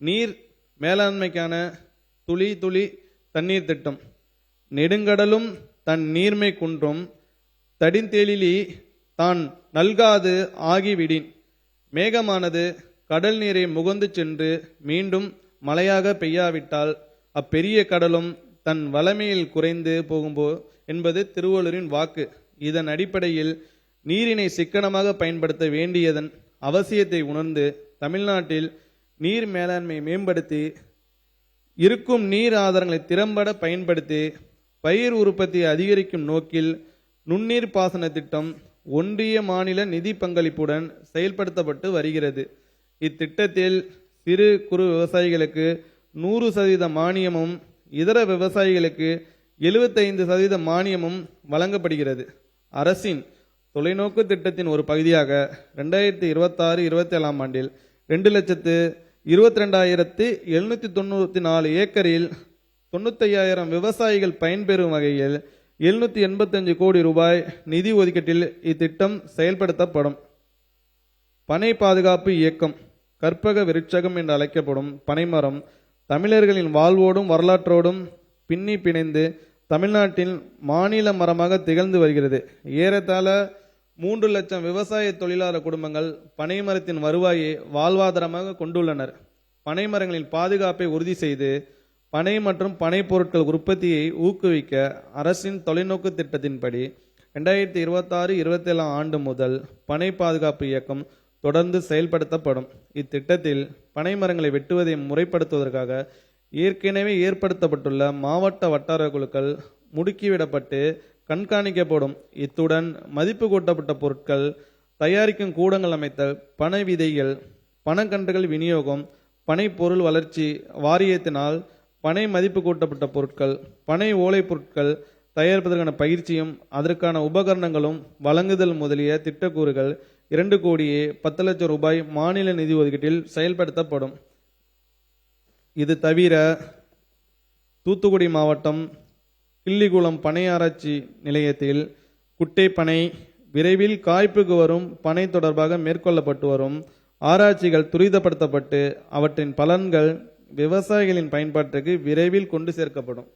நீர் மேலாண்மைக்கான துளி துளி தண்ணீர் திட்டம். நெடுங்கடலும் தன் நீர்மை குன்றும் தடிந்தெழிலி தான் நல்காது ஆகிவிடின். மேகமானது கடல் நீரை முகந்து சென்று மீண்டும் மழையாக பெய்யாவிட்டால் அப்பெரிய கடலும் தன் வளமையில் குறைந்து போகும்போ என்பது திருவள்ளுவரின் வாக்கு. இதன் அடிப்படையில் நீரினை சிக்கனமாக பயன்படுத்த வேண்டியதன் அவசியத்தை உணர்ந்து தமிழ்நாட்டில் நீர் மேலாண்மை மேம்படுத்தி இருக்கும் நீர் ஆதாரங்களை திறம்பட பயன்படுத்தி பயிர் உற்பத்தியை அதிகரிக்கும் நோக்கில் நுண்ணீர் பாசன திட்டம் ஒன்றிய மாநில நிதி பங்களிப்புடன் செயல்படுத்தப்பட்டு வருகிறது. இத்திட்டத்தில் சிறு குறு விவசாயிகளுக்கு 100% மானியமும் இதர விவசாயிகளுக்கு 75% மானியமும் வழங்கப்படுகிறது. அரசின் தொலைநோக்கு திட்டத்தின் ஒரு பகுதியாக 2026-27 ஆண்டில் 2,22,794 ஏக்கரில் 95,000 விவசாயிகள் பயன்பெறும் வகையில் 785 கோடி ரூபாய் நிதி ஒதுக்கீட்டில் இத்திட்டம் செயல்படுத்தப்படும். பனை பாதுகாப்பு இயக்கம். கற்பக விருட்சகம் என்று அழைக்கப்படும் பனைமரம் தமிழர்களின் வாழ்வோடும் வரலாற்றோடும் பின்னி பிணைந்து தமிழ்நாட்டின் மாநில மரமாக திகழ்ந்து வருகிறது. ஏறத்தாழ 3 லட்சம் விவசாய தொழிலாளர் குடும்பங்கள் பனைமரத்தின் வருவாயை வாழ்வாதாரமாக கொண்டுள்ளனர். பனைமரங்களின் பாதுகாப்பை உறுதி செய்து பனை மற்றும் பனை பொருட்கள் உற்பத்தியை ஊக்குவிக்க அரசின் தொலைநோக்கு திட்டத்தின்படி 2026-27 ஆண்டு முதல் பனை பாதுகாப்பு இயக்கம் தொடர்ந்து செயல்படுத்தப்படும். இத்திட்டத்தில் பனை மரங்களை வெட்டுவதை முறைப்படுத்துவதற்காக ஏற்கனவே ஏற்படுத்தப்பட்டுள்ள மாவட்ட வட்டார குழுக்கள் முடுக்கிவிடப்பட்டு கண்காணிக்கப்படும். இத்துடன் மதிப்பு கூட்டப்பட்ட பொருட்கள் தயாரிக்கும் கூடங்கள் அமைத்தல், பனை விதைகள், பனக்கன்றுகள் விநியோகம், பனை பொருள் வளர்ச்சி வாரியத்தினால் பனை மதிப்பு கூட்டப்பட்ட பொருட்கள், பனை ஓலை பொருட்கள் தயாரிப்பதற்கான பயிற்சியும் அதற்கான உபகரணங்களும் வழங்குதல் முதலிய திட்டக்கூறுகள் 2,10,00,000 ரூபாய் மாநில நிதி ஒதுக்கீட்டில் செயல்படுத்தப்படும். இது தவிர தூத்துக்குடி மாவட்டம் கிள்ளிகுளம் பனை ஆராய்ச்சி நிலையத்தில் குட்டை பனை விரைவில் காய்ப்புக்கு வரும் பனை தொடர்பாக மேற்கொள்ளப்பட்டு வரும் ஆராய்ச்சிகள் துரிதப்படுத்தப்பட்டு அவற்றின் பலன்கள் விவசாயிகளின் பயன்பாட்டுக்கு விரைவில் கொண்டு சேர்க்கப்படும்.